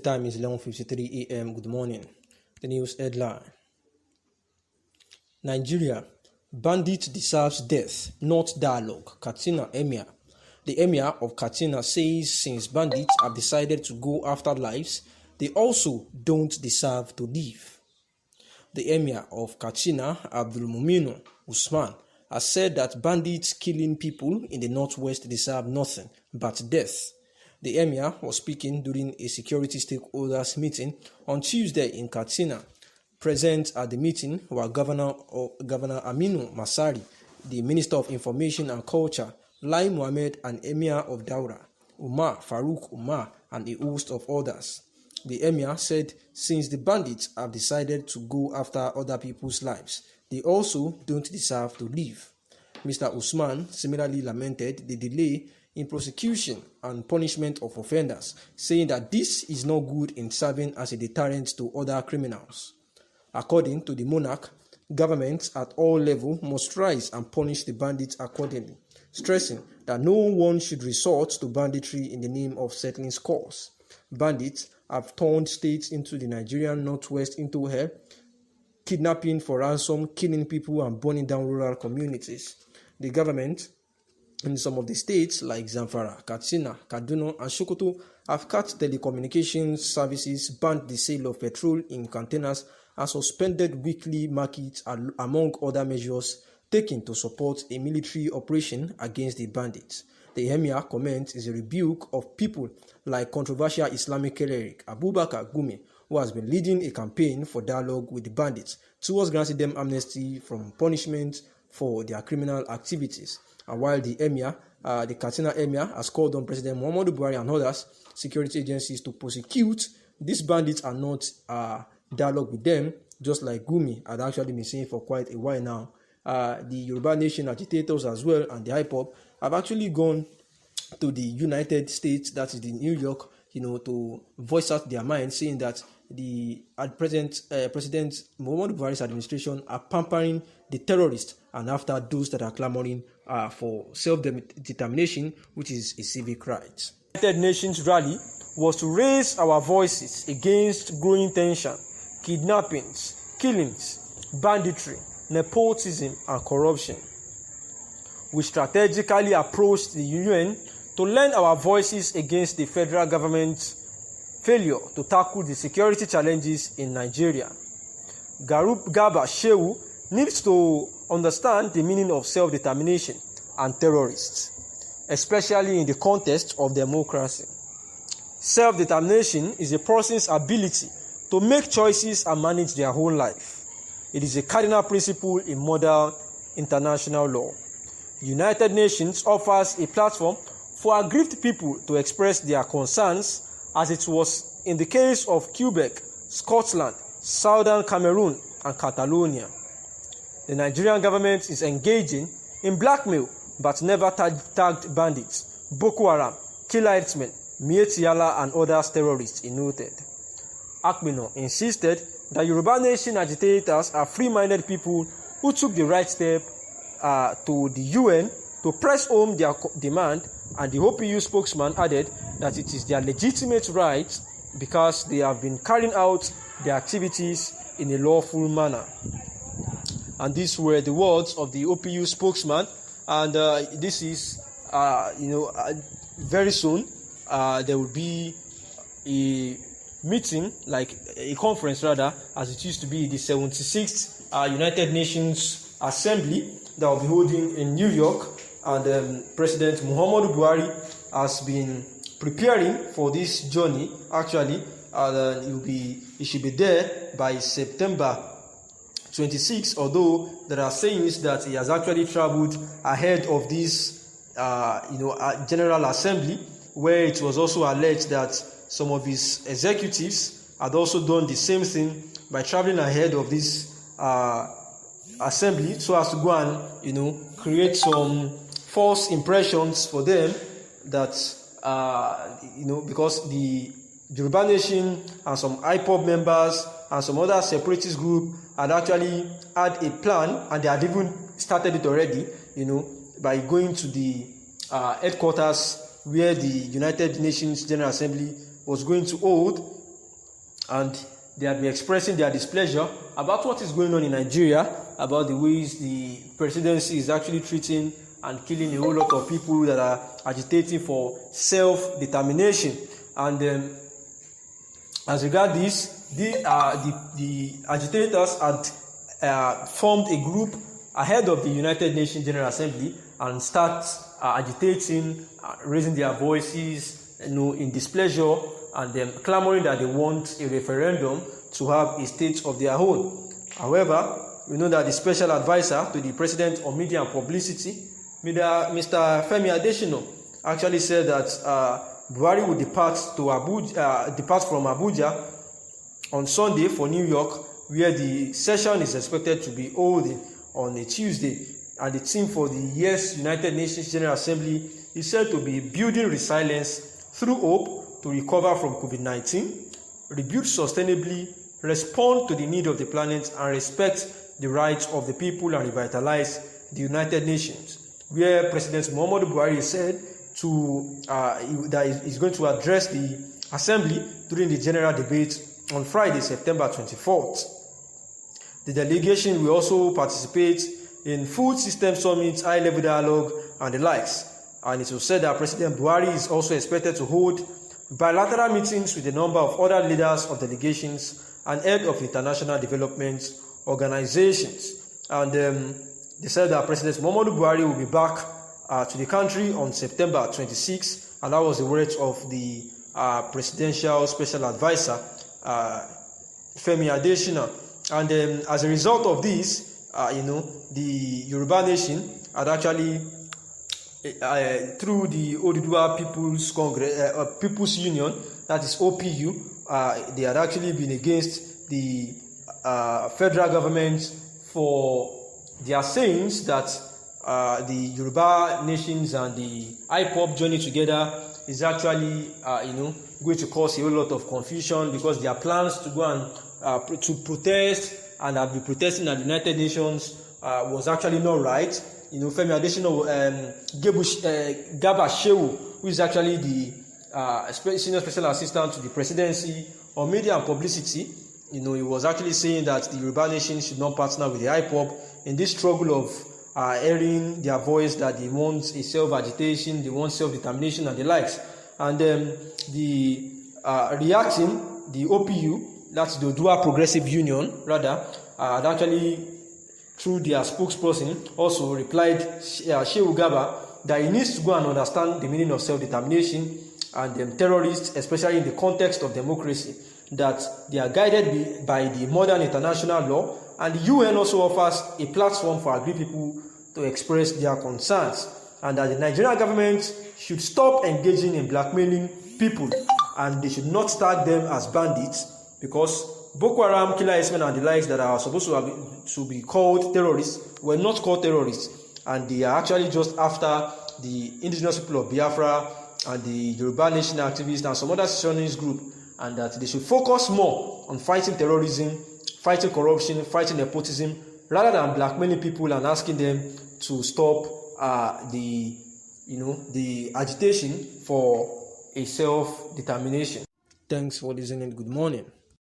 time is 11:53 a.m. Good morning. The news headline. Nigeria. Bandit deserves death, not dialogue. Katsina Emir. The Emir of Katsina says since bandits have decided to go after lives, they also don't deserve to live. The Emir of Katsina, Abdulmuminu Usman, has said that bandits killing people in the northwest deserve nothing but death. The Emir was speaking during a security stakeholders meeting on Tuesday in Katsina. Present at the meeting were Governor Aminu Masari, the Minister of Information and Culture, Lai Mohammed, and Emir of Daura, Umar Farouk Umar, and a host of others. The Emir said since the bandits have decided to go after other people's lives, they also don't deserve to live. Mr. Usman similarly lamented the delay in prosecution and punishment of offenders, saying that this is not good in serving as a deterrent to other criminals. According to the monarch, governments at all levels must rise and punish the bandits accordingly, stressing that no one should resort to banditry in the name of settling scores. Bandits have turned states into the Nigerian northwest into hell, kidnapping for ransom, killing people, and burning down rural communities. The government in some of the states like Zamfara, Katsina, Kaduna, and Sokoto have cut telecommunications services, banned the sale of petrol in containers, and suspended weekly markets, among other measures taken to support a military operation against the bandits. The Emir comment is a rebuke of people like controversial Islamic cleric Abubakar Gumi, who has been leading a campaign for dialogue with the bandits towards granting them amnesty from punishment for their criminal activities. And while the Emir, the Katsina Emir, has called on President Muhammadu Buhari and others security agencies to prosecute these bandits and not dialogue with them, just like Gumi had actually been saying for quite a while now. The Yoruba Nation agitators as well and the IPOB have actually gone to the United States, that is the New York, to voice out their mind, saying that President Muhammadu Buhari's administration are pampering the terrorists and after those that are clamoring for self-determination, which is a civic right. The United Nations rally was to raise our voices against growing tension, kidnappings, killings, banditry, nepotism, and corruption. We strategically approached the UN to lend our voices against the federal government's failure to tackle the security challenges in Nigeria. Garba Shehu needs to understand the meaning of self-determination and terrorists, especially in the context of democracy. Self-determination is a person's ability to make choices and manage their whole life. It is a cardinal principle in modern international law. The United Nations offers a platform for aggrieved people to express their concerns, as it was in the case of Quebec, Scotland, Southern Cameroon, and Catalonia. The Nigerian government is engaging in blackmail but never tagged bandits, Boko Haram, Killer Herdsmen, Miyetti Allah, and other terrorists, he noted. Akpino insisted that Yoruba Nation agitators are free-minded people who took the right step to the UN to press home their demand, and the OPU spokesman added that it is their legitimate right because they have been carrying out their activities in a lawful manner. And these were the words of the OPU spokesman, and this is, very soon there will be a meeting, like a conference rather, as it used to be, the 76th United Nations Assembly that will be holding in New York, and President Muhammadu Buhari has been preparing for this journey. Actually, he should be there by September 26, although there are sayings that he has actually traveled ahead of this General Assembly, where it was also alleged that some of his executives had also done the same thing by traveling ahead of this assembly so as to go and create some false impressions for them that because the Yoruba Nation and some IPOB members and some other separatist group had actually had a plan, and they had even started it already, by going to the headquarters where the United Nations General Assembly was going to hold and they have been expressing their displeasure about what is going on in Nigeria, about the ways the presidency is actually treating and killing a whole lot of people that are agitating for self-determination. And as regards this, the agitators had formed a group ahead of the United Nations General Assembly and start agitating, raising their voices, in displeasure, and clamoring that they want a referendum to have a state of their own. However, we know that the special advisor to the president on media and publicity, Mr. Femi Adesina, actually said that Buhari will depart from Abuja on Sunday for New York, where the session is expected to be held on a Tuesday. And the theme for the year's United Nations General Assembly is said to be building resilience through hope to recover from COVID-19, rebuild sustainably, respond to the need of the planet, and respect the rights of the people and revitalize the United Nations, where President Muhammadu Buhari said that he's going to address the Assembly during the general debate on Friday, September 24th. The delegation will also participate in Food System Summit, high-level dialogue, and the likes. And it was said that President Buhari is also expected to hold bilateral meetings with a number of other leaders of delegations and head of international development organizations. And they said that President Muhammadu Buhari will be back to the country on September 26, and that was the words of the presidential special advisor, Femi Adesina. And as a result of this, the Yoruba nation had actually, through the Oduduwa People's Union, that is OPU, they had actually been against the federal government for their sayings that the Yoruba nations and the IPOB joining together is actually, going to cause a whole lot of confusion, because their plans to go and to protest and have been protesting at the United Nations was actually not right. Femi Adesina, Gaba Shehu, who is actually the senior special assistant to the presidency on media and publicity, he was actually saying that the Yoruba nation should not partner with the IPOB in this struggle of airing their voice that they want a self-agitation, they want self-determination and the likes. And the reacting, the OPU, that's the Oduduwa Progressive Union, rather, had actually, through their spokesperson, also replied, Shehu Gaba, that he needs to go and understand the meaning of self-determination, and terrorists, especially in the context of democracy, that they are guided by the modern international law, and the UN also offers a platform for agri people to express their concerns, and that the Nigerian government should stop engaging in blackmailing people, and they should not tag them as bandits, because Boko Haram, Killer Ismen, and the likes that are supposed to be called terrorists were not called terrorists, and they are actually just after the indigenous people of Biafra and the Yoruba Nation activists and some other secessionist group, and that they should focus more on fighting terrorism, fighting corruption, fighting nepotism, rather than blackmailing people and asking them to stop the agitation for a self-determination. Thanks for listening. Good morning.